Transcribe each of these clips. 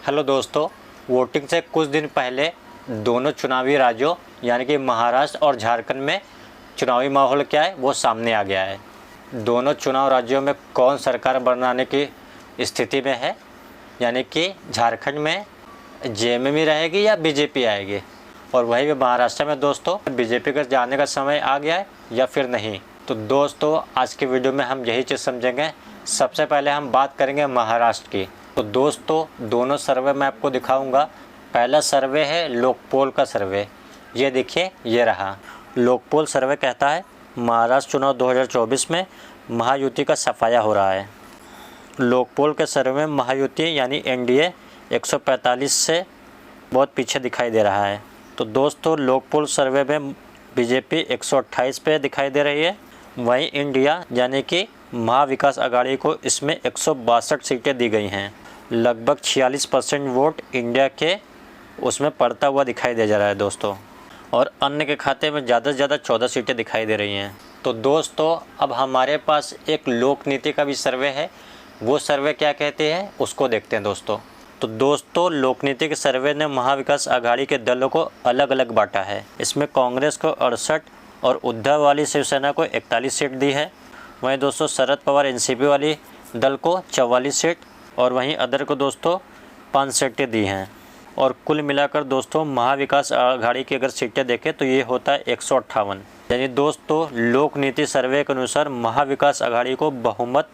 Hello दोस्तों, voting से कुछ दिन पहले दोनों चुनावी राज्यों यानी कि महाराष्ट्र और झारखंड में चुनावी माहौल क्या है वो सामने आ गया है। दोनों चुनाव राज्यों में कौन सरकार बनाने की स्थिति में है, यानी कि झारखंड में जेएमएम रहेगी या बीजेपी आएगी, और वहीं महाराष्ट्र में दोस्तों बीजेपी का जाने का समय आ गया है या फिर नहीं। तो दोस्तों आज की वीडियो में हम यही चीज़ समझेंगे। सबसे पहले हम बात करेंगे महाराष्ट्र की। तो दोस्तों दोनों सर्वे मैं आपको दिखाऊंगा। पहला सर्वे है लोकपोल का सर्वे। ये देखिए, ये रहा। लोकपोल सर्वे कहता है महाराष्ट्र चुनाव 2024 में महायुति का सफाया हो रहा है। लोकपोल के सर्वे में महायुति यानी एनडीए 145 से बहुत पीछे दिखाई दे रहा है। तो दोस्तों लोकपोल सर्वे में बीजेपी 128 पे दिखाई दे रही है। वहीं इंडिया यानी कि महाविकास आघाड़ी को इसमें 162 सीटें दी गई हैं। लगभग 46% वोट इंडिया के उसमें पड़ता हुआ दिखाई दे जा रहा है दोस्तों, और अन्य के खाते में ज़्यादा से ज़्यादा 14 सीटें दिखाई दे रही हैं। तो दोस्तों अब हमारे पास एक लोक नीति का भी सर्वे है। वो सर्वे क्या कहते हैं उसको देखते हैं दोस्तों। तो दोस्तों लोकनीति के सर्वे ने महाविकास आघाड़ी के दलों को अलग अलग बांटा है। इसमें कांग्रेस को 68 और उद्धव वाली शिवसेना को 41 सीट दी है। वहीं दोस्तों शरद पवार एनसीपी वाली दल को 44 सीट और वहीं अदर को दोस्तों 5 सीटें दी हैं। और कुल मिलाकर दोस्तों महाविकास आघाड़ी की अगर सीटें देखें तो ये होता है 158। यानी दोस्तों लोक नीति सर्वे के अनुसार महाविकास आघाड़ी को बहुमत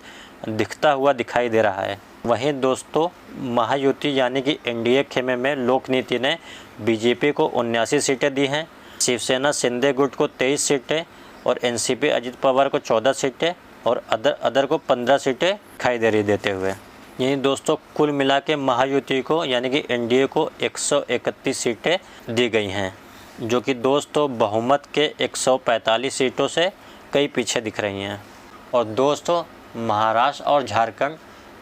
दिखता हुआ दिखाई दे रहा है। वहीं दोस्तों महायुति यानी कि एनडीए खेमे में लोक नीति ने बीजेपी को 79 सीटें दी हैं, शिवसेना शिंदे गुट को 23 सीटें और एनसीपी अजित पवार को 14 सीटें और अदर को 15 सीटें दिखाई दे रही देते हुए। यही दोस्तों कुल मिला के महायुति को यानी कि एनडीए को 131 सीटें दी गई हैं, जो कि दोस्तों बहुमत के 145 सीटों से कई पीछे दिख रही हैं। और दोस्तों महाराष्ट्र और झारखंड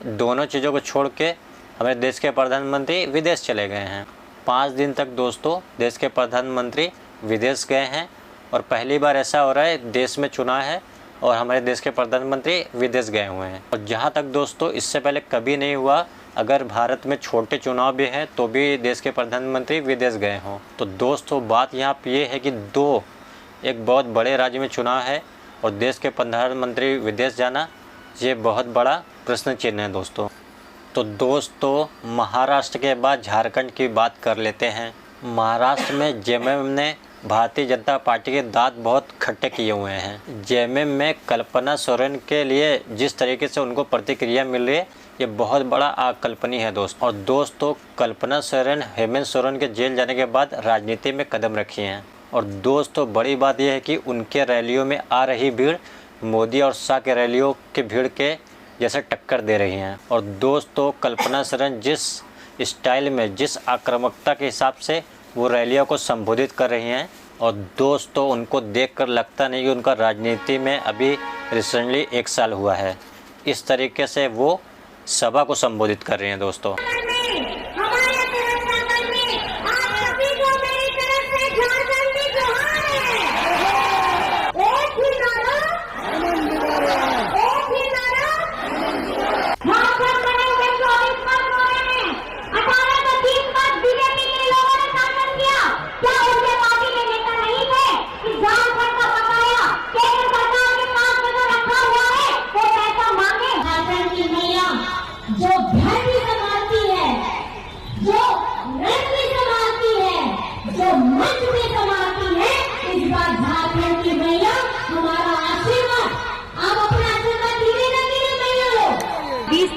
दोनों चीज़ों को छोड़ के हमारे देश के प्रधानमंत्री विदेश चले गए हैं। 5 दिन तक दोस्तों देश के प्रधानमंत्री विदेश गए हैं, और पहली बार ऐसा हो रहा है देश में चुनाव है और हमारे देश के प्रधानमंत्री विदेश गए हुए हैं। और जहाँ तक दोस्तों इससे पहले कभी नहीं हुआ, अगर भारत में छोटे चुनाव भी हैं तो भी देश के प्रधानमंत्री विदेश गए हों। तो दोस्तों बात यहाँ पे ये है कि एक बहुत बड़े राज्य में चुनाव है और देश के प्रधानमंत्री विदेश जाना, ये बहुत बड़ा प्रश्न चिन्ह है दोस्तों। तो दोस्तों महाराष्ट्र के बाद झारखंड की बात कर लेते हैं। महाराष्ट्र में जेएमएम ने भारतीय जनता पार्टी के दांत बहुत खट्टे किए हुए हैं। जेएमएम में कल्पना सोरेन के लिए जिस तरीके से उनको प्रतिक्रिया मिल रही है ये बहुत बड़ा अकल्पनीय है दोस्तों। और दोस्तों कल्पना सोरेन हेमंत सोरेन के जेल जाने के बाद राजनीति में कदम रखी हैं। और दोस्तों बड़ी बात यह है कि उनके रैलियों में आ रही भीड़ मोदी और शाह के रैलियों की भीड़ के जैसे टक्कर दे रही हैं। और दोस्तों कल्पना सोरेन जिस स्टाइल में जिस आक्रामकता के हिसाब से वो रैलियों को संबोधित कर रही हैं, और दोस्तों उनको देखकर लगता नहीं कि उनका राजनीति में अभी रिसेंटली 1 साल हुआ है। इस तरीके से वो सभा को संबोधित कर रही हैं दोस्तों।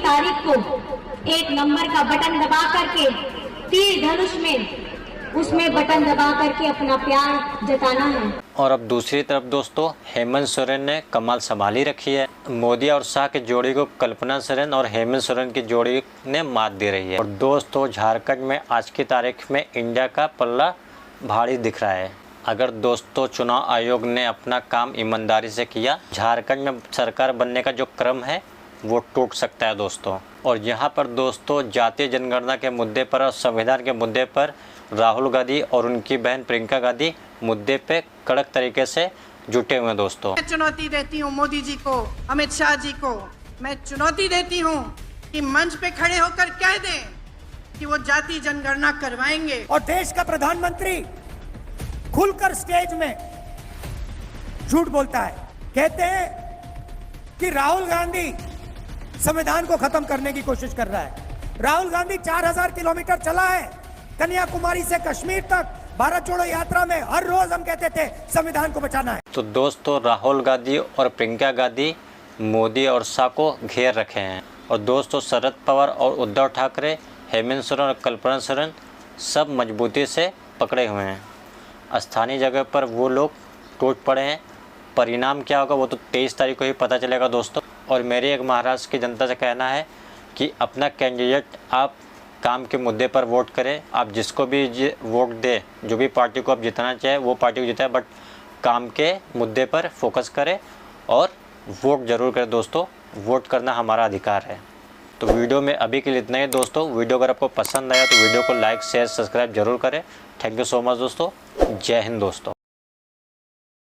तारीख को 1 नंबर का बटन दबा करके तीर धनुष में उसमें बटन दबा करके अपना प्यार जताना है। और अब दूसरी तरफ दोस्तों हेमंत सोरेन ने कमाल संभाली रखी है। मोदी और शाह की जोड़ी को कल्पना सोरेन और हेमंत सोरेन की जोड़ी ने मात दे रही है। और दोस्तों झारखंड में आज की तारीख में इंडिया का पल्ला भारी दिख रहा है। अगर दोस्तों चुनाव आयोग ने अपना काम ईमानदारी से किया, झारखंड में सरकार बनने का जो क्रम है वो टूट सकता है दोस्तों। और यहाँ पर दोस्तों जातीय जनगणना के मुद्दे पर और संविधान के मुद्दे पर राहुल गांधी और उनकी बहन प्रियंका गांधी मुद्दे पे कड़क तरीके से जुटे हुए हैं दोस्तों। मैं चुनौती देती हूँ मोदी जी को, अमित शाह जी को, मैं चुनौती देती हूँ कि मंच पे खड़े होकर कह दें कि कि वो जाति जनगणना करवाएंगे। और देश का प्रधानमंत्री खुलकर स्टेज में झूठ बोलता है, कहते हैं कि राहुल गांधी संविधान को खत्म करने की कोशिश कर रहा है। राहुल गांधी 4000 किलोमीटर चला है कन्याकुमारी से कश्मीर तक भारत जोड़ो यात्रा में। हर रोज हम कहते थे संविधान को बचाना है। तो दोस्तों, राहुल गांधी और प्रियंका गांधी मोदी और शाह को घेर रखे हैं। और दोस्तों, शरद पवार और उद्धव ठाकरे, हेमंत सोरेन और कल्पना सोरेन सब मजबूती से पकड़े हुए हैं। स्थानीय जगह पर वो लोग टूट पड़े हैं। परिणाम क्या होगा वो तो 23 तारीख को ही पता चलेगा दोस्तों। और मेरी एक महाराष्ट्र की जनता से कहना है कि अपना कैंडिडेट आप काम के मुद्दे पर वोट करें। आप जिसको भी वोट दे, जो भी पार्टी को आप जिताना चाहे वो पार्टी को जिताए, बट काम के मुद्दे पर फोकस करें और वोट ज़रूर करें दोस्तों। वोट करना हमारा अधिकार है। तो वीडियो में अभी के लिए इतना ही दोस्तों। वीडियो अगर आपको पसंद आया तो वीडियो को लाइक शेयर सब्सक्राइब जरूर करें। थैंक यू सो मच दोस्तों। जय हिंद दोस्तों।